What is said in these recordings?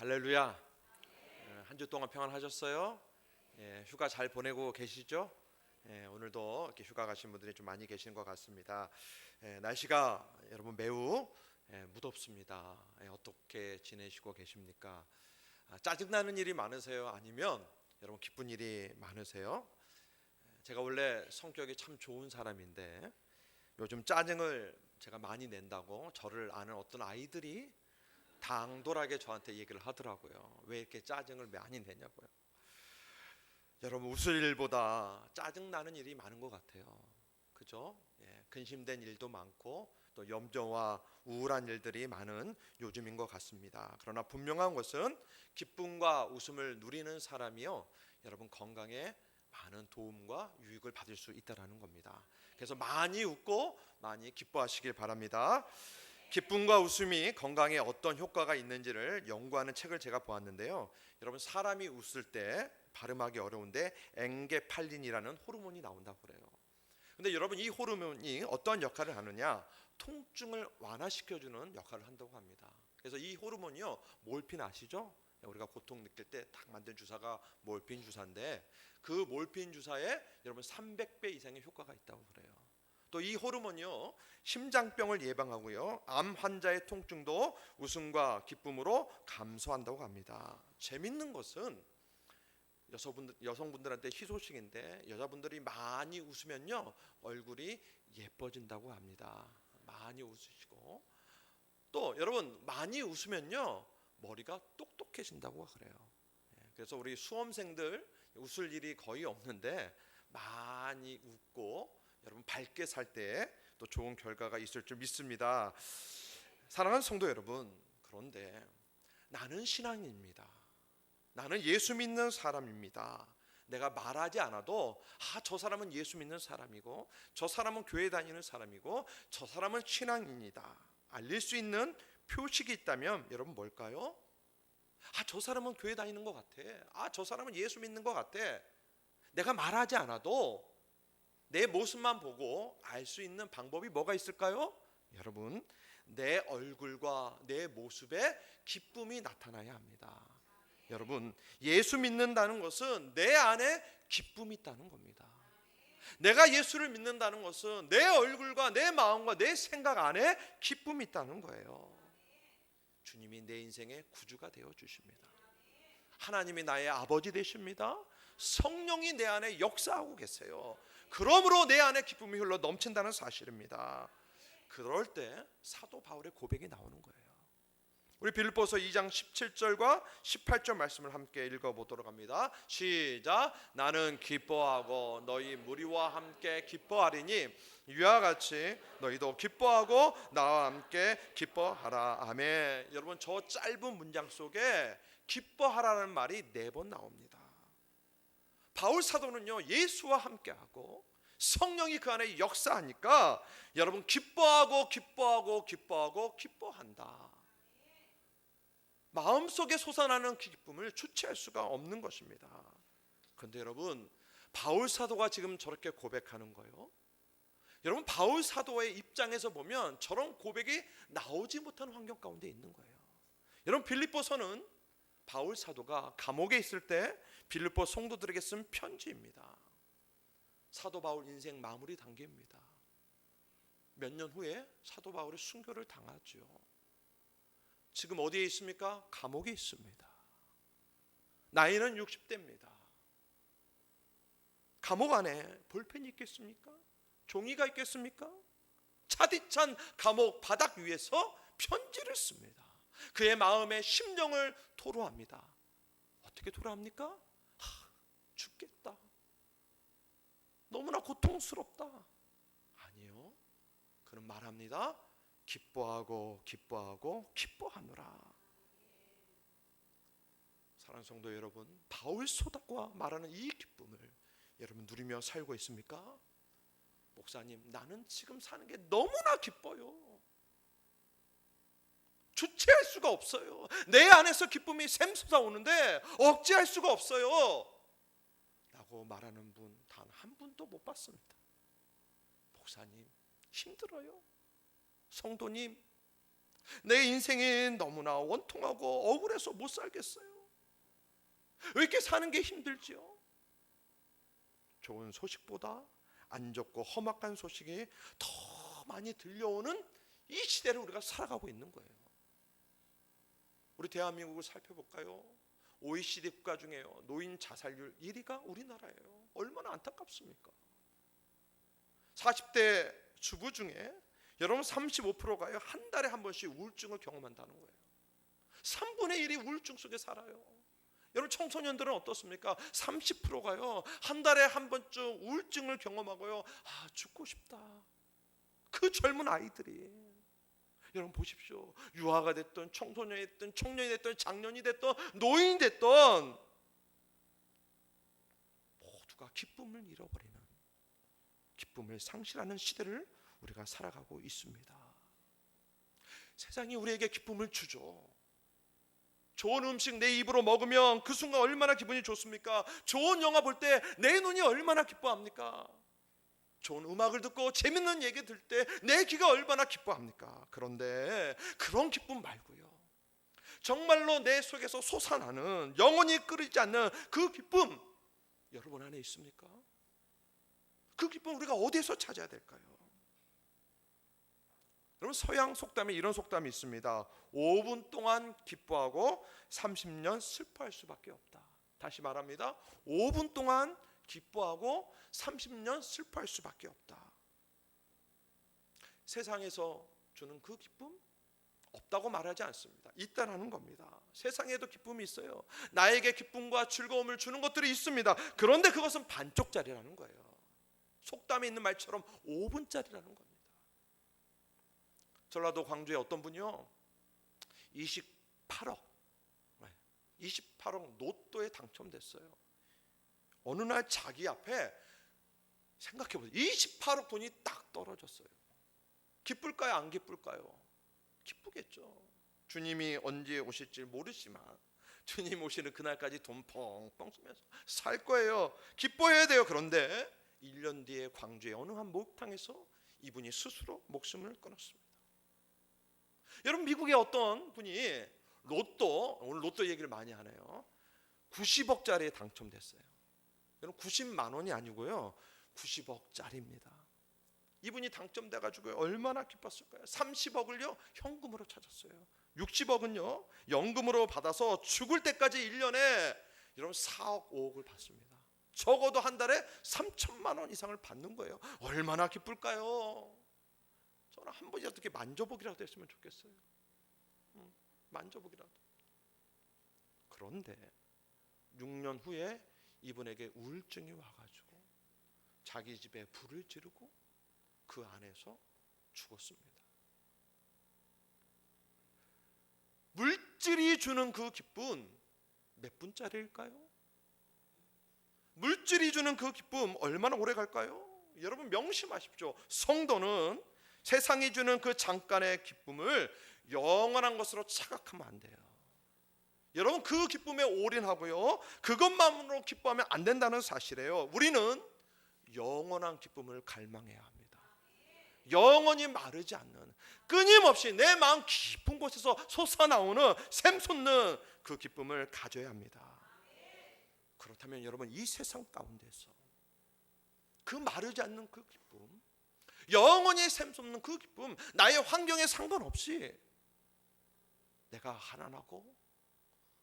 할렐루야. 한 주 동안 평안하셨어요? 휴가 잘 보내고 계시죠? 오늘도 이렇게 휴가 가신 분들이 좀 많이 계신 것 같습니다. 날씨가 여러분 매우 무덥습니다. 어떻게 지내시고 계십니까? 짜증나는 일이 많으세요? 아니면 여러분 기쁜 일이 많으세요? 제가 원래 성격이 참 좋은 사람인데 요즘 짜증을 제가 많이 낸다고 저를 아는 어떤 아이들이 당돌하게 저한테 얘기를 하더라고요. 왜 이렇게 짜증을 많이 내냐고요. 여러분, 웃을 일보다 짜증나는 일이 많은 것 같아요. 그죠? 근심된 일도 많고 또 염려와 우울한 일들이 많은 요즘인 것 같습니다. 그러나 분명한 것은 기쁨과 웃음을 누리는 사람이요, 여러분 건강에 많은 도움과 유익을 받을 수 있다는 겁니다. 그래서 많이 웃고 많이 기뻐하시길 바랍니다. 기쁨과 웃음이 건강에 어떤 효과가 있는지를 연구하는 책을 제가 보았는데요. 여러분, 사람이 웃을 때 발음하기 어려운데 엔게팔린이라는 호르몬이 나온다고 그래요. 근데 여러분, 이 호르몬이 어떤 역할을 하느냐? 통증을 완화시켜주는 역할을 한다고 합니다. 그래서 이 호르몬이요, 몰핀 아시죠? 우리가 고통 느낄 때 딱 만든 주사가 몰핀 주사인데 그 몰핀 주사에 여러분 300배 이상의 효과가 있다고 그래요. 또 이 호르몬이요, 심장병을 예방하고요, 암 환자의 통증도 웃음과 기쁨으로 감소한다고 합니다. 재밌는 것은 여성분들한테 희소식인데 여자분들이 많이 웃으면요 얼굴이 예뻐진다고 합니다. 많이 웃으시고 또 여러분 많이 웃으면요 머리가 똑똑해진다고 그래요. 그래서 우리 수험생들 웃을 일이 거의 없는데 많이 웃고 여러분 밝게 살 때 또 좋은 결과가 있을 줄 믿습니다. 사랑하는 성도 여러분, 그런데 나는 신앙인입니다. 나는 예수 믿는 사람입니다. 내가 말하지 않아도 저 사람은 예수 믿는 사람이고 저 사람은 교회 다니는 사람이고 저 사람은 신앙인이다 알릴 수 있는 표식이 있다면 여러분 뭘까요? 저 사람은 교회 다니는 것 같아. 저 사람은 예수 믿는 것 같아. 내가 말하지 않아도 내 모습만 보고 알 수 있는 방법이 뭐가 있을까요? 여러분, 내 얼굴과 내 모습에 기쁨이 나타나야 합니다. 여러분, 예수 믿는다는 것은 내 안에 기쁨이 있다는 겁니다. 내가 예수를 믿는다는 것은 내 얼굴과 내 마음과 내 생각 안에 기쁨이 있다는 거예요. 주님이 내 인생의 구주가 되어 주십니다. 하나님이 나의 아버지 되십니다. 성령이 내 안에 역사하고 계세요. 그러므로 내 안에 기쁨이 흘러 넘친다는 사실입니다. 그럴 때 사도 바울의 고백이 나오는 거예요. 우리 빌립보서 2장 17절과 18절 말씀을 함께 읽어보도록 합니다. 시작. 나는 기뻐하고 너희 무리와 함께 기뻐하리니 이와 같이 너희도 기뻐하고 나와 함께 기뻐하라. 아멘. 여러분, 저 짧은 문장 속에 기뻐하라는 말이 4번 나옵니다. 바울 사도는요 예수와 함께하고 성령이 그 안에 역사하니까 여러분 기뻐하고 기뻐한다. 마음속에 솟아나는 기쁨을 주체할 수가 없는 것입니다. 그런데 여러분, 바울 사도가 지금 저렇게 고백하는 거예요. 여러분, 바울 사도의 입장에서 보면 저런 고백이 나오지 못한 환경 가운데 있는 거예요. 여러분, 빌립보서는 바울 사도가 감옥에 있을 때 빌립보 성도들에게 쓴 편지입니다. 사도 바울 인생 마무리 단계입니다. 몇 년 후에 사도 바울이 순교를 당하죠. 지금 어디에 있습니까? 감옥에 있습니다. 나이는 60대입니다. 감옥 안에 볼펜이 있겠습니까? 종이가 있겠습니까? 차디찬 감옥 바닥 위에서 편지를 씁니다. 그의 마음의 심령을 토로합니다. 어떻게 토로합니까? 죽겠다. 너무나 고통스럽다. 아니요. 그는 말합니다. 기뻐하고 기뻐하노라. 사랑하는 성도 여러분, 바울 사도가 말하는 이 기쁨을 여러분 누리며 살고 있습니까? 목사님, 나는 지금 사는 게 너무나 기뻐요. 주체할 수가 없어요. 내 안에서 기쁨이 샘솟아 오는데 억제할 수가 없어요 라고 말하는 분 단 한 분도 못 봤습니다. 목사님, 힘들어요. 성도님, 내 인생이 너무나 원통하고 억울해서 못 살겠어요. 왜 이렇게 사는 게 힘들지요? 좋은 소식보다 안 좋고 험악한 소식이 더 많이 들려오는 이 시대를 우리가 살아가고 있는 거예요. 우리 대한민국을 살펴볼까요? OECD 국가 중에요, 노인 자살률 1위가 우리나라예요. 얼마나 안타깝습니까? 40대 주부 중에 여러분 35%가요 한 달에 한 번씩 우울증을 경험한다는 거예요. 3분의 1이 우울증 속에 살아요. 여러분 청소년들은 어떻습니까? 30%가요 한 달에 한 번쯤 우울증을 경험하고요, 죽고 싶다. 그 젊은 아이들이, 여러분 보십시오. 유아가 됐든 청소년이 됐든 청년이 됐든 장년이 됐든 노인이 됐든 모두가 기쁨을 잃어버리는, 기쁨을 상실하는 시대를 우리가 살아가고 있습니다. 세상이 우리에게 기쁨을 주죠. 좋은 음식 내 입으로 먹으면 그 순간 얼마나 기분이 좋습니까? 좋은 영화 볼 때 내 눈이 얼마나 기뻐합니까? 좋은 음악을 듣고 재밌는 얘기 들을 때 내 귀가 얼마나 기뻐합니까? 그런데 그런 기쁨 말고요, 정말로 내 속에서 솟아나는 영원히 끊이지 않는 그 기쁨, 여러분 안에 있습니까? 그 기쁨 우리가 어디에서 찾아야 될까요? 여러분 서양 속담에 이런 속담이 있습니다. 5분 동안 기뻐하고 30년 슬퍼할 수밖에 없다. 다시 말합니다. 5분 동안 기뻐하고 30년 슬퍼할 수밖에 없다. 세상에서 주는 그 기쁨 없다고 말하지 않습니다. 있다라는 겁니다. 세상에도 기쁨이 있어요. 나에게 기쁨과 즐거움을 주는 것들이 있습니다. 그런데 그것은 반쪽짜리라는 거예요. 속담에 있는 말처럼 5분짜리라는 겁니다. 전라도 광주에 어떤 분이요 28억 로또에 당첨됐어요. 어느 날 자기 앞에 생각해보세요. 28억 돈이 딱 떨어졌어요. 기쁠까요? 안 기쁠까요? 기쁘겠죠. 주님이 언제 오실지 모르지만 주님 오시는 그날까지 돈 펑펑 쓰면서 살 거예요. 기뻐해야 돼요. 그런데 1년 뒤에 광주의 어느 한 목욕탕에서 이분이 스스로 목숨을 끊었습니다. 여러분 미국의 어떤 분이 오늘 로또 얘기를 많이 하네요. 90억짜리에 당첨됐어요. 여러분 90만 원이 아니고요 90억짜리입니다. 이분이 당첨돼가지고 얼마나 기뻤을까요? 30억을요 현금으로 찾았어요. 60억은요 연금으로 받아서 죽을 때까지 1년에 여러분 4억 5억을 받습니다. 적어도 한 달에 3천만 원 이상을 받는 거예요. 얼마나 기쁠까요? 저는 한 번이라도 이렇게 만져보기라도 했으면 좋겠어요. 만져보기라도. 그런데 6년 후에 이분에게 우울증이 와가지고 자기 집에 불을 지르고 그 안에서 죽었습니다. 물질이 주는 그 기쁨 몇 분짜리일까요? 물질이 주는 그 기쁨 얼마나 오래 갈까요? 여러분 명심하십시오. 성도는 세상이 주는 그 잠깐의 기쁨을 영원한 것으로 착각하면 안 돼요. 여러분 그 기쁨에 올인하고요 그것만으로 기뻐하면 안 된다는 사실이에요. 우리는 영원한 기쁨을 갈망해야 합니다. 영원히 마르지 않는, 끊임없이 내 마음 깊은 곳에서 솟아나오는 샘솟는 그 기쁨을 가져야 합니다. 그렇다면 여러분 이 세상 가운데서 그 마르지 않는 그 기쁨, 영원히 샘솟는 그 기쁨, 나의 환경에 상관없이 내가 가난하고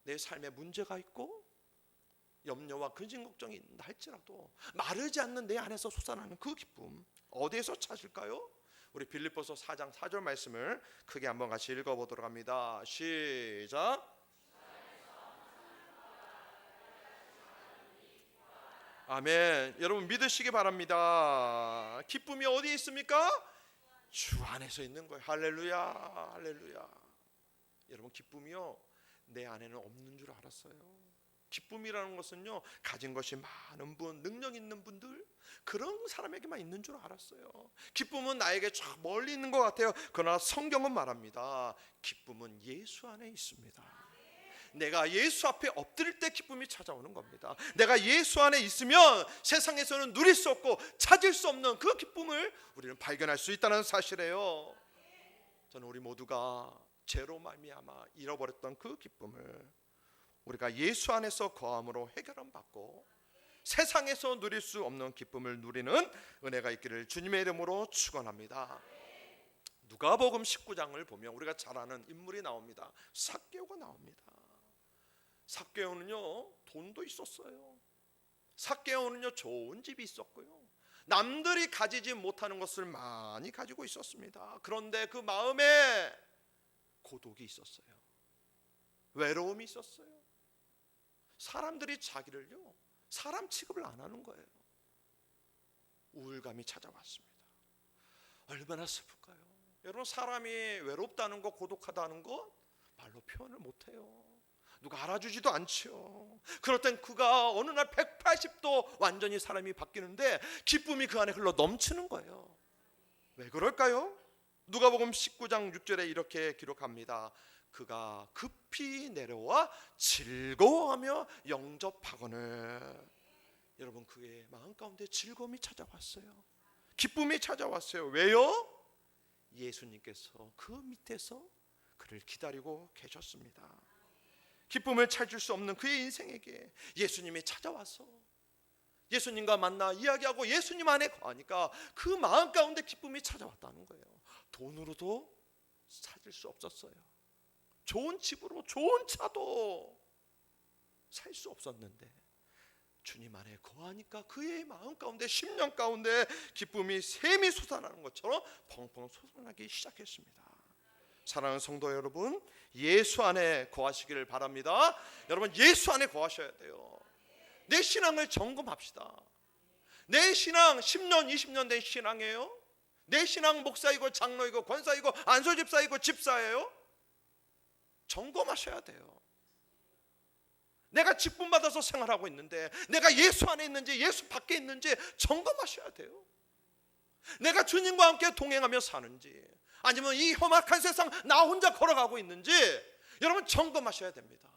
내 삶에 문제가 있고 염려와 근심 걱정이 있다 할지라도 마르지 않는 내 안에서 솟아나는 그 기쁨 어디에서 찾을까요? 우리 빌립보서 4장 4절 말씀을 크게 한번 같이 읽어보도록 합니다. 시작. 아멘. 여러분 믿으시기 바랍니다. 기쁨이 어디에 있습니까? 주 안에서 있는 거예요. 할렐루야, 할렐루야. 여러분 기쁨이요 내 안에는 없는 줄 알았어요. 기쁨이라는 것은요 가진 것이 많은 분, 능력 있는 분들 그런 사람에게만 있는 줄 알았어요. 기쁨은 나에게 저 멀리 있는 것 같아요. 그러나 성경은 말합니다. 기쁨은 예수 안에 있습니다. 내가 예수 앞에 엎드릴 때 기쁨이 찾아오는 겁니다. 내가 예수 안에 있으면 세상에서는 누릴 수 없고 찾을 수 없는 그 기쁨을 우리는 발견할 수 있다는 사실이에요. 저는 우리 모두가 죄로 말미암아 잃어버렸던 그 기쁨을 우리가 예수 안에서 거함으로 해결함 받고 세상에서 누릴 수 없는 기쁨을 누리는 은혜가 있기를 주님의 이름으로 축원합니다. 누가복음 19장을 보면 우리가 잘 아는 인물이 나옵니다. 삭개오가 나옵니다. 삭개오는요 돈도 있었어요. 삭개오는요 좋은 집이 있었고요, 남들이 가지지 못하는 것을 많이 가지고 있었습니다. 그런데 그 마음에 고독이 있었어요. 외로움이 있었어요. 사람들이 자기를요 사람 취급을 안 하는 거예요. 우울감이 찾아왔습니다. 얼마나 슬플까요? 여러분, 사람이 외롭다는 것, 고독하다는 것 말로 표현을 못해요. 누가 알아주지도 않죠. 그럴 땐 그가 어느 날 180도 완전히 사람이 바뀌는데 기쁨이 그 안에 흘러 넘치는 거예요. 왜 그럴까요? 누가복음 19장 6절에 이렇게 기록합니다. 그가 급히 내려와 즐거워하며 영접하거늘. 여러분, 그의 마음 가운데 즐거움이 찾아왔어요. 기쁨이 찾아왔어요. 왜요? 예수님께서 그 밑에서 그를 기다리고 계셨습니다. 기쁨을 찾을 수 없는 그의 인생에게 예수님이 찾아와서 예수님과 만나 이야기하고 예수님 안에 거하니까 그 마음 가운데 기쁨이 찾아왔다는 거예요. 돈으로도 찾을 수 없었어요. 좋은 집으로 좋은 차도 살 수 없었는데 주님 안에 거하니까 그의 마음 가운데, 심령 가운데 기쁨이 샘이 솟아나는 것처럼 펑펑 솟아나기 시작했습니다. 사랑하는 성도 여러분, 예수 안에 거하시기를 바랍니다. 여러분, 예수 안에 거하셔야 돼요. 내 신앙을 점검합시다. 내 신앙 10년 20년 된 신앙이에요? 내 신앙 목사이고 장로이고 권사이고 안수집사이고 집사예요? 점검하셔야 돼요. 내가 직분 받아서 생활하고 있는데 내가 예수 안에 있는지 예수 밖에 있는지 점검하셔야 돼요. 내가 주님과 함께 동행하며 사는지 아니면 이 험악한 세상 나 혼자 걸어가고 있는지 여러분 점검하셔야 됩니다.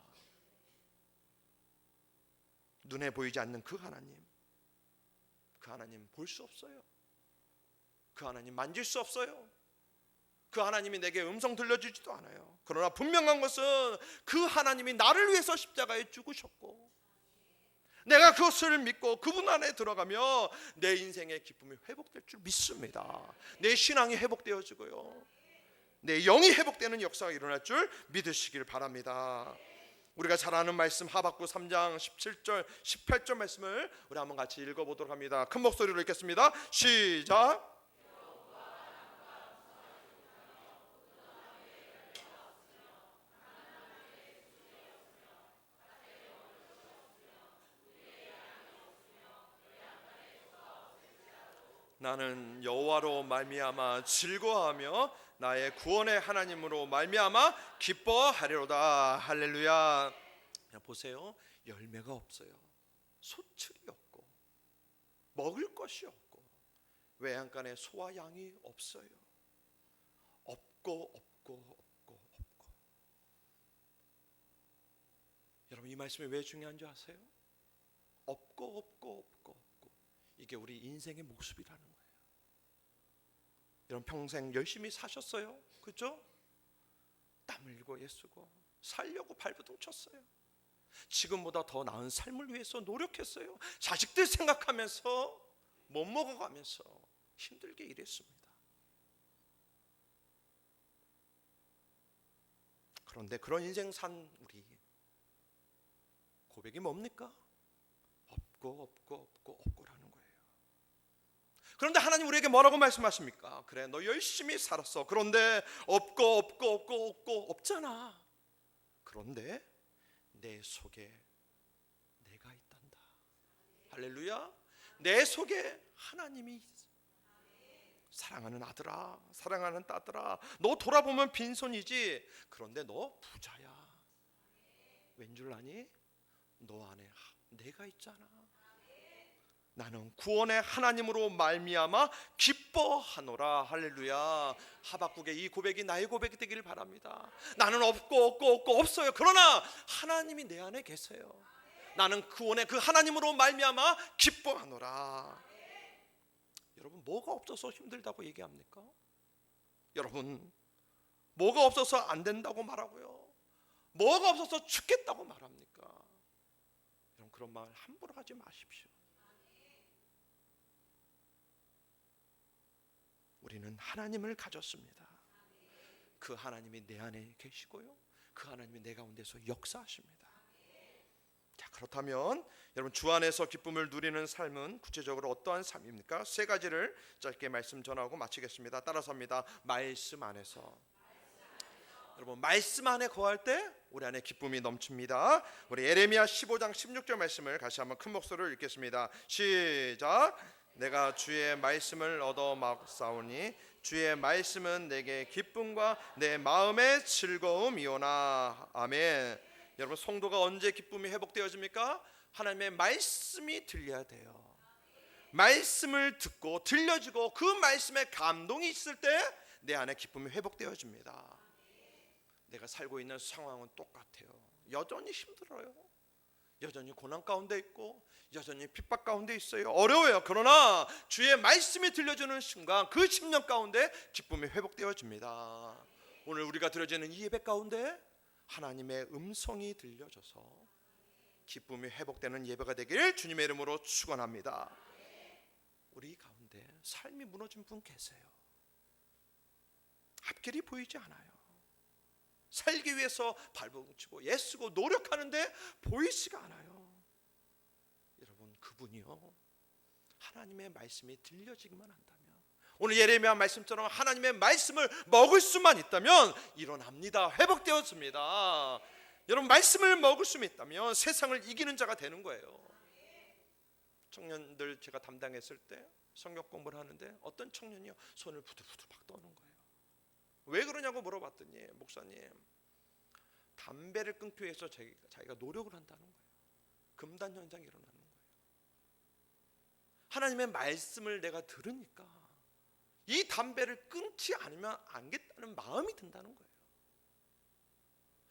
눈에 보이지 않는 그 하나님 볼 수 없어요. 그 하나님 만질 수 없어요. 그 하나님이 내게 음성 들려주지도 않아요. 그러나 분명한 것은 그 하나님이 나를 위해서 십자가에 죽으셨고 내가 그것을 믿고 그분 안에 들어가며 내 인생의 기쁨이 회복될 줄 믿습니다. 내 신앙이 회복되어지고요, 내 영이 회복되는 역사가 일어날 줄 믿으시길 바랍니다. 우리가 잘 아는 말씀 하박국 3장 17절 18절 말씀을 우리 한번 같이 읽어보도록 합니다. 큰 목소리로 읽겠습니다. 시작. 나는 여호와로 말미암아 즐거워하며 나의 구원의 하나님으로 말미암아 기뻐하리로다. 할렐루야. 보세요, 열매가 없어요. 소출이 없고 먹을 것이 없고 외양간에 소와 양이 없어요. 없고 여러분, 이 말씀이 왜 중요한지 아세요? 없고 이게 우리 인생의 모습이라는 거예요. 여러분, 평생 열심히 사셨어요, 그렇죠? 땀 흘리고 애쓰고 살려고 발버둥 쳤어요. 지금보다 더 나은 삶을 위해서 노력했어요. 자식들 생각하면서 못 먹어가면서 힘들게 일했습니다. 그런데 그런 인생 산 우리 고백이 뭡니까? 없고라는 거예요. 그런데 하나님 우리에게 뭐라고 말씀하십니까? 그래, 너 열심히 살았어. 그런데 없고 없잖아. 그런데 내 속에 내가 있단다. 할렐루야. 내 속에 하나님이 있어. 사랑하는 아들아, 사랑하는 딸들아, 너 돌아보면 빈손이지. 그런데 너 부자야. 왠 줄 아니? 너 안에 내가 있잖아. 나는 구원의 하나님으로 말미암아 기뻐하노라. 할렐루야. 하박국의 이 고백이 나의 고백이 되기를 바랍니다. 나는 없고 없어요. 그러나 하나님이 내 안에 계세요. 나는 구원의 그 하나님으로 말미암아 기뻐하노라. 여러분, 뭐가 없어서 힘들다고 얘기합니까? 여러분, 뭐가 없어서 안 된다고 말하고요, 뭐가 없어서 죽겠다고 말합니까? 여러분, 그런 말 함부로 하지 마십시오. 우리는 하나님을 가졌습니다. 그 하나님이 내 안에 계시고요, 그 하나님이 내 가운데서 역사하십니다. 자, 그렇다면 여러분, 주 안에서 기쁨을 누리는 삶은 구체적으로 어떠한 삶입니까? 세 가지를 짧게 말씀 전하고 마치겠습니다. 따라서 합니다. 말씀 안에서. 여러분, 말씀 안에 거할 때 우리 안에 기쁨이 넘칩니다. 우리 예레미야 15장 16절 말씀을 같이 한번 큰 목소리로 읽겠습니다. 시작. 내가 주의 말씀을 얻어 막사오니 주의 말씀은 내게 기쁨과 내 마음의 즐거움이오나. 아멘. 여러분, 성도가 언제 기쁨이 회복되어집니까? 하나님의 말씀이 들려야 돼요. 말씀을 듣고 들려지고 그 말씀에 감동이 있을 때 내 안에 기쁨이 회복되어집니다. 내가 살고 있는 상황은 똑같아요. 여전히 힘들어요. 여전히 고난 가운데 있고 여전히 핍박 가운데 있어요. 어려워요. 그러나 주의 말씀이 들려주는 순간 그 심령 가운데 기쁨이 회복되어집니다. 오늘 우리가 드려지는 이 예배 가운데 하나님의 음성이 들려져서 기쁨이 회복되는 예배가 되길 주님의 이름으로 축원합니다. 우리 가운데 삶이 무너진 분 계세요. 앞길이 보이지 않아요. 살기 위해서 발버둥치고 애쓰고 노력하는데 보이지가 않아요. 여러분, 그분이요, 하나님의 말씀이 들려지기만 한다면, 오늘 예레미야 말씀처럼 하나님의 말씀을 먹을 수만 있다면 일어납니다. 회복되었습니다. 여러분, 말씀을 먹을 수만 있다면 세상을 이기는 자가 되는 거예요. 청년들 제가 담당했을 때 성경 공부를 하는데 어떤 청년이요, 손을 부들부들 막 떠는 거예요. 왜 그러냐고 물어봤더니, 목사님, 담배를 끊기 위해서 자기가 노력을 한다는 거예요. 금단 현상이 일어나는 거예요. 하나님의 말씀을 내가 들으니까 이 담배를 끊지 않으면 안 겠다는 마음이 든다는 거예요.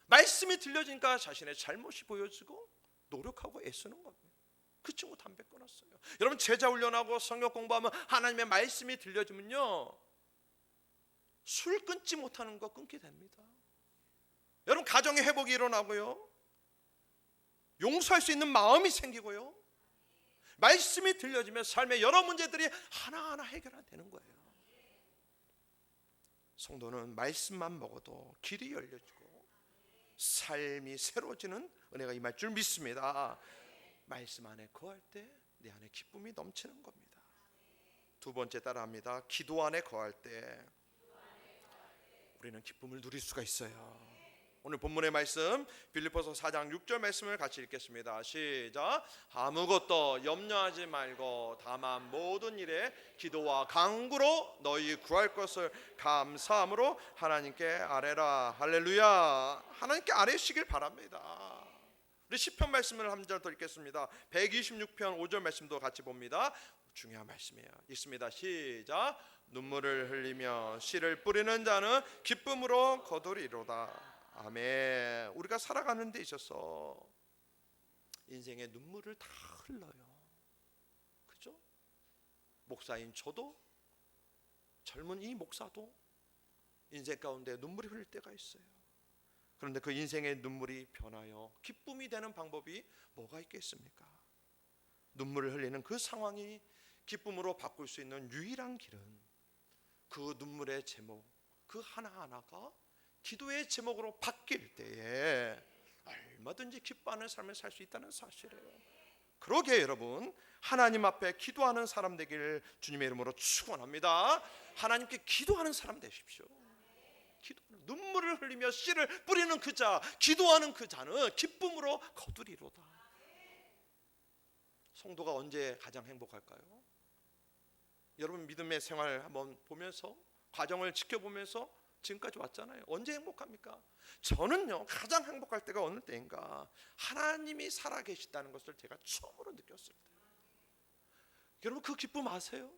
말씀이 들려지니까 자신의 잘못이 보여지고 노력하고 애쓰는 거예요. 그 친구 담배 끊었어요. 여러분, 제자 훈련하고 성경 공부하면 하나님의 말씀이 들려지면요, 술 끊지 못하는 거 끊게 됩니다. 여러분, 가정의 회복이 일어나고요, 용서할 수 있는 마음이 생기고요, 말씀이 들려지면 삶의 여러 문제들이 하나하나 해결되는 거예요. 성도는 말씀만 먹어도 길이 열려지고 삶이 새로워지는 은혜가 임할 줄 믿습니다. 말씀 안에 거할 때 내 안에 기쁨이 넘치는 겁니다. 두 번째 따라합니다. 기도 안에 거할 때 우리는 기쁨을 누릴 수가 있어요. 오늘 본문의 말씀 빌립보서 4장 6절 말씀을 같이 읽겠습니다. 시작. 아무것도 염려하지 말고 다만 모든 일에 기도와 간구로 너희 구할 것을 감사함으로 하나님께 아뢰라. 할렐루야. 하나님께 아뢰시길 바랍니다. 우리 시편 말씀을 한 절 더 읽겠습니다. 126편 5절 말씀도 같이 봅니다. 중요한 말씀이에요. 읽습니다. 시작. 눈물을 흘리며 씨를 뿌리는 자는 기쁨으로 거두리로다. 아멘. 우리가 살아가는 데 있어서 인생의 눈물을 다 흘러요. 그죠? 목사인 저도, 젊은 이 목사도 인생 가운데 눈물이 흘릴 때가 있어요. 그런데 그 인생의 눈물이 변하여 기쁨이 되는 방법이 뭐가 있겠습니까? 눈물을 흘리는 그 상황이 기쁨으로 바꿀 수 있는 유일한 길은 그 눈물의 제목, 그 하나하나가 기도의 제목으로 바뀔 때에 얼마든지 기뻐하는 삶을 살 수 있다는 사실이에요. 그러게 여러분, 하나님 앞에 기도하는 사람 되기를 주님의 이름으로 축원합니다. 하나님께 기도하는 사람 되십시오. 기도하는, 눈물을 흘리며 씨를 뿌리는 그 자, 기도하는 그 자는 기쁨으로 거두리로다. 성도가 언제 가장 행복할까요? 여러분, 믿음의 생활 한번 보면서, 과정을 지켜보면서 지금까지 왔잖아요. 언제 행복합니까? 저는요, 가장 행복할 때가 어느 때인가, 하나님이 살아계시다는 것을 제가 처음으로 느꼈을 때. 여러분, 그 기쁨 아세요?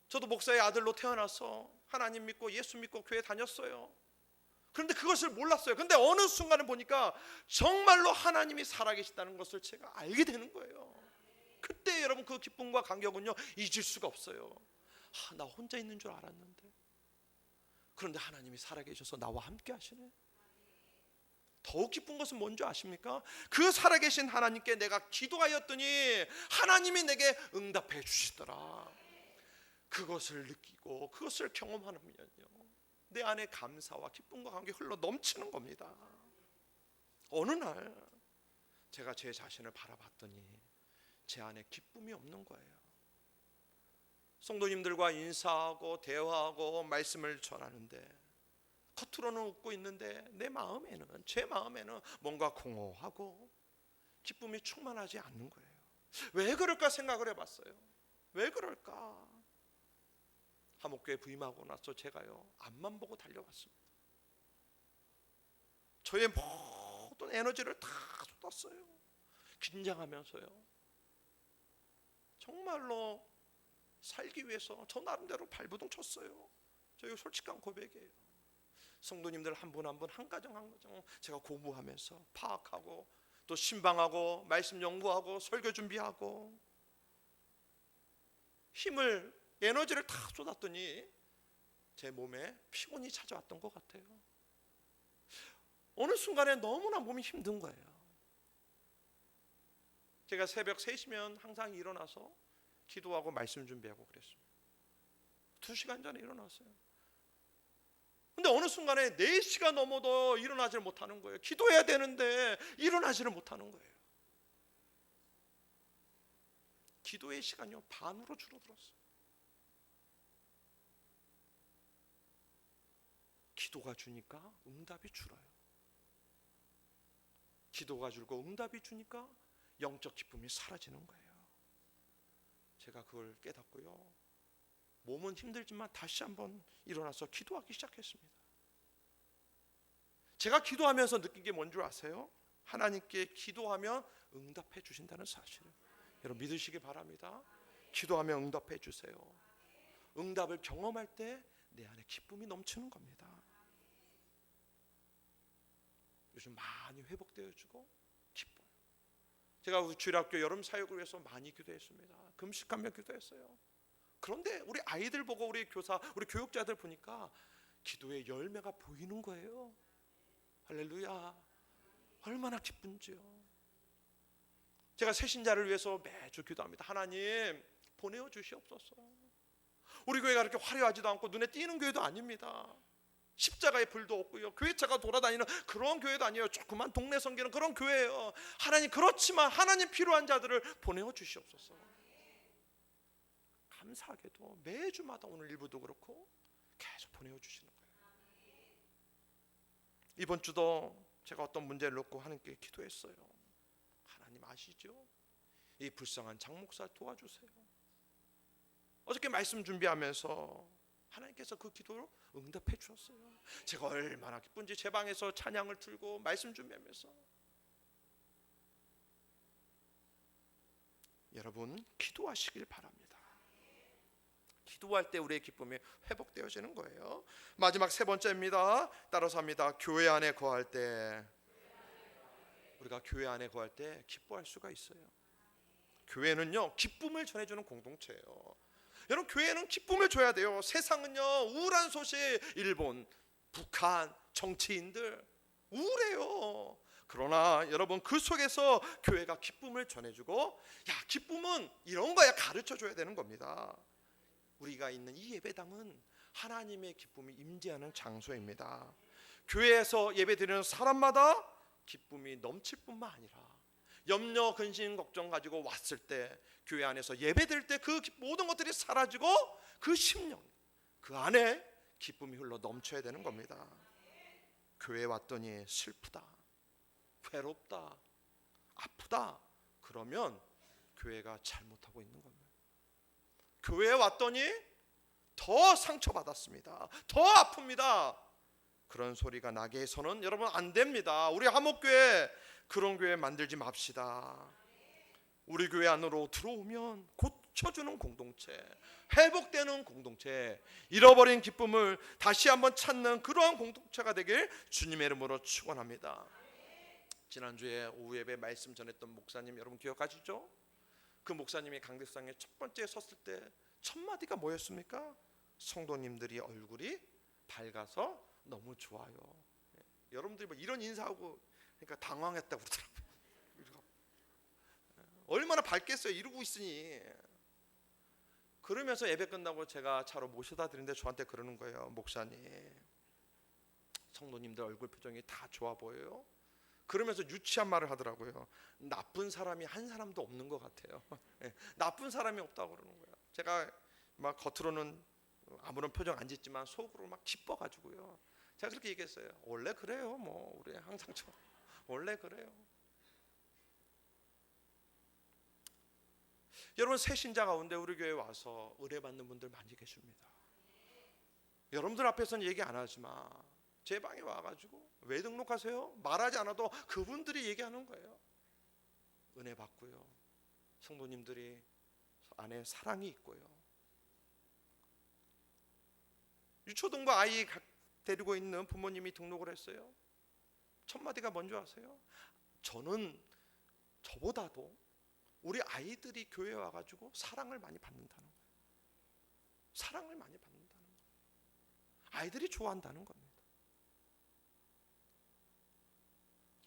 저도 목사의 아들로 태어나서 하나님 믿고 예수 믿고 교회 다녔어요. 그런데 그것을 몰랐어요. 그런데 어느 순간에 보니까 정말로 하나님이 살아계시다는 것을 제가 알게 되는 거예요. 그때 여러분, 그 기쁨과 감격은요, 잊을 수가 없어요. 나 혼자 있는 줄 알았는데, 그런데 하나님이 살아계셔서 나와 함께 하시네. 더욱 기쁜 것은 뭔지 아십니까? 그 살아계신 하나님께 내가 기도하였더니 하나님이 내게 응답해 주시더라. 그것을 느끼고 그것을 경험하면요, 내 안에 감사와 기쁨과 관계 흘러 넘치는 겁니다. 어느 날 제가 제 자신을 바라봤더니 제 안에 기쁨이 없는 거예요. 성도님들과 인사하고 대화하고 말씀을 전하는데 겉으로는 웃고 있는데 제 마음에는 뭔가 공허하고 기쁨이 충만하지 않는 거예요. 왜 그럴까 생각을 해봤어요. 왜 그럴까? 하목교에 부임하고 나서 제가요, 앞만 보고 달려왔습니다. 저의 모든 에너지를 다 쏟았어요. 긴장하면서요. 정말로 살기 위해서 저 나름대로 발버둥 쳤어요. 저 솔직한 고백이에요. 성도님들 한 분 한 분 한 가정 한 가정 제가 공부하면서 파악하고 또 신방하고 말씀 연구하고 설교 준비하고 힘을 에너지를 다 쏟았더니 제 몸에 피곤이 찾아왔던 것 같아요. 어느 순간에 너무나 몸이 힘든 거예요. 제가 새벽 3시면 항상 일어나서 기도하고 말씀 준비하고 그랬습니다. 2시간 전에 일어났어요. 근데 어느 순간에 4시가 넘어도 일어나질 못하는 거예요. 기도해야 되는데 일어나지를 못하는 거예요. 기도의 시간이요, 반으로 줄어들었어요. 기도가 주니까 응답이 줄어요. 기도가 줄고 응답이 주니까 영적 기쁨이 사라지는 거예요. 제가 그걸 깨닫고요, 몸은 힘들지만 다시 한번 일어나서 기도하기 시작했습니다. 제가 기도하면서 느낀 게 뭔 줄 아세요? 하나님께 기도하면 응답해 주신다는 사실을 여러분 믿으시기 바랍니다. 기도하면 응답해 주세요. 응답을 경험할 때 내 안에 기쁨이 넘치는 겁니다. 요즘 많이 회복되어지고 기뻐요. 제가 주일학교 여름 사역을 위해서 많이 기도했습니다. 금식하며 기도했어요. 그런데 우리 아이들 보고 우리 교사, 우리 교육자들 보니까 기도의 열매가 보이는 거예요. 할렐루야. 얼마나 기쁜지요. 제가 새신자를 위해서 매주 기도합니다. 하나님 보내어 주시옵소서. 우리 교회가 그렇게 화려하지도 않고 눈에 띄는 교회도 아닙니다. 십자가의 불도 없고요, 교회차가 돌아다니는 그런 교회도 아니에요. 조그만 동네 섬기는 그런 교회예요. 하나님, 그렇지만 하나님 필요한 자들을 보내어 주시옵소서. 감사하게도 매주마다 오늘 일부도 그렇고 계속 보내어 주시는 거예요. 이번 주도 제가 어떤 문제를 놓고 하나님께 기도했어요. 하나님 아시죠? 이 불쌍한 장 목사 도와주세요. 어저께 말씀 준비하면서 하나님께서 그 기도를 응답해 주셨어요. 제가 얼마나 기쁜지 제 방에서 찬양을 틀고 말씀 준비하면서. 여러분 기도하시길 바랍니다. 기도할 때 우리의 기쁨이 회복되어지는 거예요. 마지막 3번째입니다. 따라서 합니다. 교회 안에 거할 때, 우리가 교회 안에 거할 때 기뻐할 수가 있어요. 교회는요, 기쁨을 전해주는 공동체예요. 여러분 교회는 기쁨을 줘야 돼요. 세상은요, 우울한 소식, 일본, 북한, 정치인들 우울해요. 그러나 여러분 그 속에서 교회가 기쁨을 전해주고, 야, 기쁨은 이런 거야 가르쳐 줘야 되는 겁니다. 우리가 있는 이 예배당은 하나님의 기쁨이 임재하는 장소입니다. 교회에서 예배드리는 사람마다 기쁨이 넘칠 뿐만 아니라 염려, 근심, 걱정 가지고 왔을 때 교회 안에서 예배드릴 때 그 모든 것들이 사라지고 그 심령, 그 안에 기쁨이 흘러 넘쳐야 되는 겁니다. 교회에 왔더니 슬프다, 괴롭다, 아프다, 그러면 교회가 잘못하고 있는 겁니다. 교회에 왔더니 더 상처받았습니다, 더 아픕니다, 그런 소리가 나게 해서는 여러분 안 됩니다. 우리 하목교회 그런 교회 만들지 맙시다. 우리 교회 안으로 들어오면 고쳐주는 공동체, 회복되는 공동체, 잃어버린 기쁨을 다시 한번 찾는 그러한 공동체가 되길 주님의 이름으로 축원합니다. 지난주에 오후 예배 말씀 전했던 목사님 여러분 기억하시죠? 그 목사님이 강대상에 첫 번째 섰을 때 첫 마디가 뭐였습니까? 성도님들이 얼굴이 밝아서 너무 좋아요. 여러분들이 뭐 이런 인사하고 그러니까 당황했다고 그러더라고요. 얼마나 밝겠어요, 이러고 있으니. 그러면서 예배 끝나고 제가 차로 모셔다 드리는데 저한테 그러는 거예요. 목사님, 성도님들 얼굴 표정이 다 좋아 보여요. 그러면서 유치한 말을 하더라고요. 나쁜 사람이 한 사람도 없는 것 같아요. 나쁜 사람이 없다고 그러는 거예요. 제가 막 겉으로는 아무런 표정 안 짓지만 속으로 막 기뻐가지고요. 제가 그렇게 얘기했어요. 원래 그래요. 뭐 우리 항상 원래 그래요. 여러분, 새 신자 가운데 우리 교회에 와서 은혜 받는 분들 많이 계십니다. 여러분들 앞에서는 얘기 안 하지만 제 방에 와가지고 왜 등록하세요? 말하지 않아도 그분들이 얘기하는 거예요. 은혜 받고요, 성도님들이 안에 사랑이 있고요. 유초등부 아이 데리고 있는 부모님이 등록을 했어요. 첫 마디가 뭔지 아세요? 저는 저보다도 우리 아이들이 교회에 와가지고 사랑을 많이 받는다는 거예요. 사랑을 많이 받는다는 거예요. 아이들이 좋아한다는 겁니다.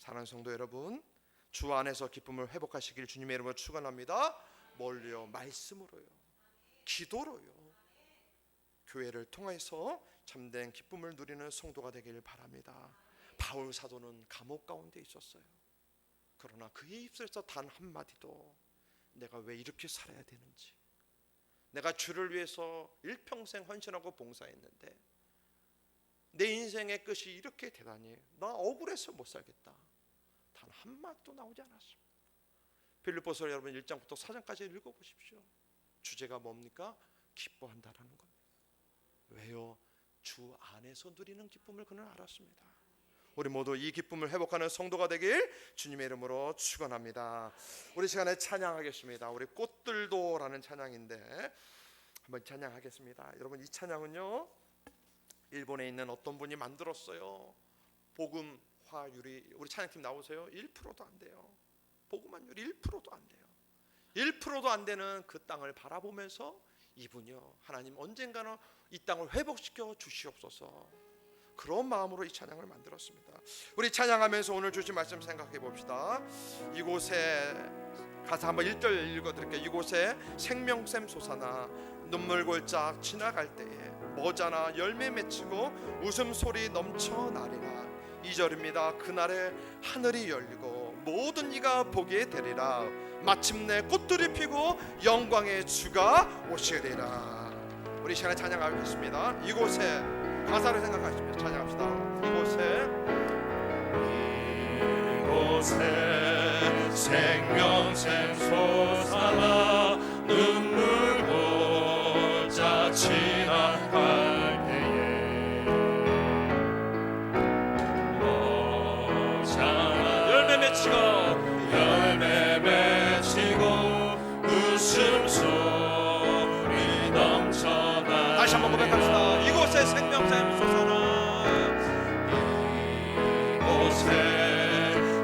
사랑하는 성도 여러분, 주 안에서 기쁨을 회복하시길 주님의 이름으로 축원합니다. 뭘요? 말씀으로요, 기도로요, 교회를 통해서 참된 기쁨을 누리는 성도가 되길 바랍니다. 바울 사도는 감옥 가운데 있었어요. 그러나 그의 입술에서 단 한마디도 내가 왜 이렇게 살아야 되는지, 내가 주를 위해서 일평생 헌신하고 봉사했는데 내 인생의 끝이 이렇게 대단히, 나 억울해서 못 살겠다, 단 한마디도 나오지 않았습니다. 빌립보서 여러분 1장부터 4장까지 읽어보십시오. 주제가 뭡니까? 기뻐한다라는 겁니다. 왜요? 주 안에서 누리는 기쁨을 그는 알았습니다. 우리 모두 이 기쁨을 회복하는 성도가 되길 주님의 이름으로 축원합니다. 우리 시간에 찬양하겠습니다. 우리 꽃들도라는 찬양인데 한번 찬양하겠습니다. 여러분, 이 찬양은요, 일본에 있는 어떤 분이 만들었어요. 복음화율이, 우리 찬양팀 나오세요. 1%도 안 돼요. 복음화율이 1%도 안 돼요. 1%도 안 되는 그 땅을 바라보면서 이분이요, 하나님 언젠가는 이 땅을 회복시켜 주시옵소서, 그런 마음으로 이 찬양을 만들었습니다. 우리 찬양하면서 오늘 주신 말씀 생각해 봅시다. 이곳에 가사 한번 1절 읽어드릴게요. 이곳에 생명샘 솟아나 눈물 골짝 지나갈 때에 머자나 열매 맺히고 웃음소리 넘쳐나리라. 2절입니다. 그날에 하늘이 열리고 모든 이가 보게 되리라. 마침내 꽃들이 피고 영광의 주가 오시리라. 우리 시간에 찬양하겠습니다. 이곳에 가사를 생각하시면서 찬양합시다. 이곳에 생명샘 솟아나 눈물 골짝 지나갈 때에 머자나 열매 맺히고 웃음소리 넘쳐나. 다시 한번 고백합시다. 이곳에 생명샘 솟아나, 이곳에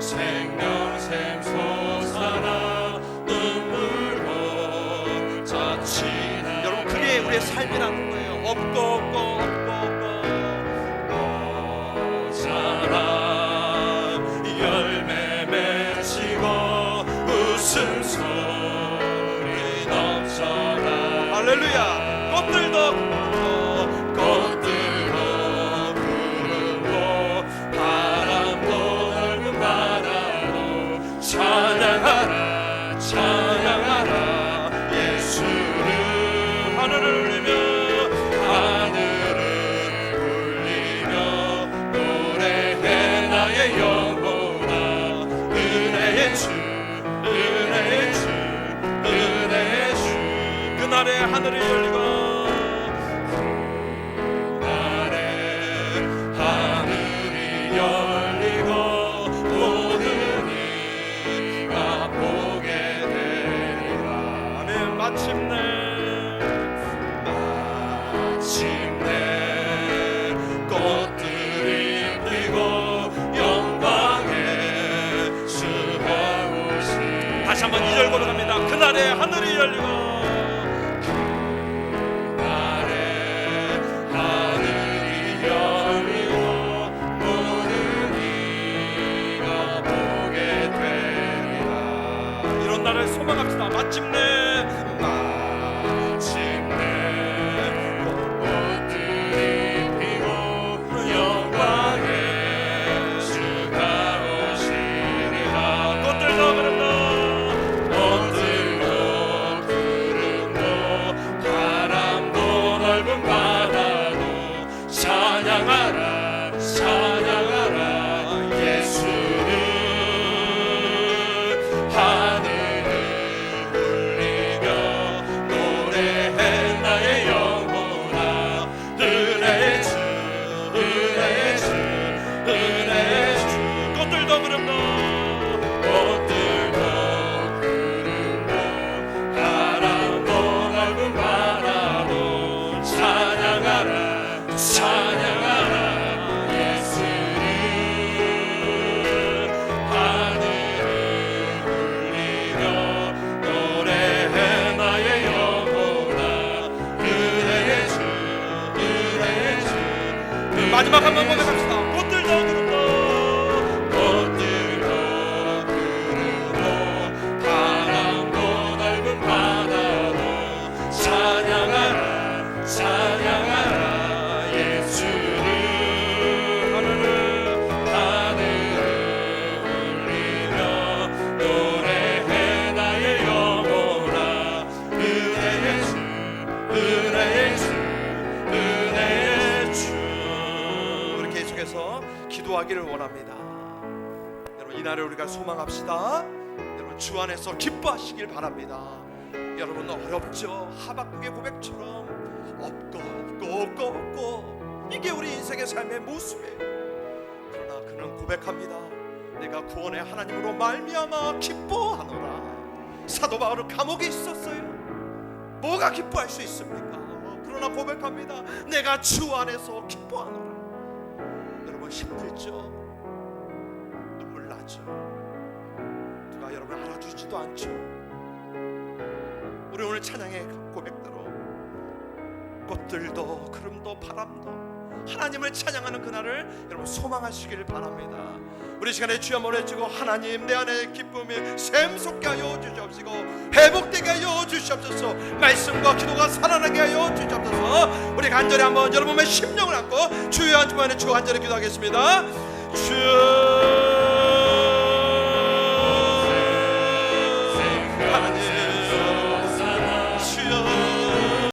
생명샘 솟아나 눈물 골짝 지나. 여러분, 그게 우리의 삶이라는 거예요. 없고 모자라 열매 맺히고 웃음소리 넘쳐나. 할렐루야. 꽃들도 구름도 바람도 넓은 바다로 찬양하라 찬양하라 예수를. 하늘을 울리며 노래해 나의 영혼아. 은혜의 주 그날에 하늘이 열리고 모든 이가 보게 되리라. 아멘. 마침내 꽃들이 피고 영광의 주가 오시. 다시 한번 2절 고백합니다. 그날에 하늘이 열리고 그날에 하늘이 그날을 소망합시다. 마침내 꽃들이 피고 영광의 주가 오시리라. 꽃들도 그런다. 꽃들도 구름도 바람도 넓은 바다도 찬양하라 찬양하라 예수를. 하늘을 울리며 노래해 나의 영혼아. 은혜의 주 은혜의 주 은혜의 주. 꽃들도 그런다. 꽃들도 구름도 바람도 넓은 바다도 찬양하라 찬양하라 예수를. 하늘을 울리며 노래해 나의 영혼아. 은혜의 주 은혜의 주. 마지막 한번 고백합시다. 꽃들도 그런다. 꽃들도 구름도 바람도 넓은 바다도 찬양하라 찬양하라 예수를. 하늘을 울리며 노래해 나의 영혼아. 은혜의 주 은혜의 주 은혜의 주. 우리 계속해서 기도하기를 원합니다. 여러분 이날을 우리가 소망합시다. 여러분 주 안에서 기뻐하시길 바랍니다. 여러분 어렵죠? 하박국의 고백처럼 없고 이게 우리 인생의 삶의 모습이에요. 그러나 그는 고백합니다. 내가 구원의 하나님으로 말미암아 기뻐하노라. 사도 바울은 감옥에 있었어요. 뭐가 기뻐할 수 있습니까? 그러나 고백합니다. 내가 주 안에서 기뻐하노라. 여러분 힘들죠? 눈물 나죠? 누가 여러분 알아주지도 않죠? 우리 오늘 찬양의 고백대로 꽃들도 구름도 바람도 하나님을 찬양하는 그날을 여러분 소망하시기를 바랍니다. 우리 시간에 주여 모래지고 하나님 내 안에 기쁨이 샘솟게 하여 주시옵시고 회복되게 하여 주시옵소서. 말씀과 기도가 살아나게 하여 주시옵소서. 우리 간절히 한번 여러분의 심령을 안고 주여 한 주만에 주 간절히 기도하겠습니다. 주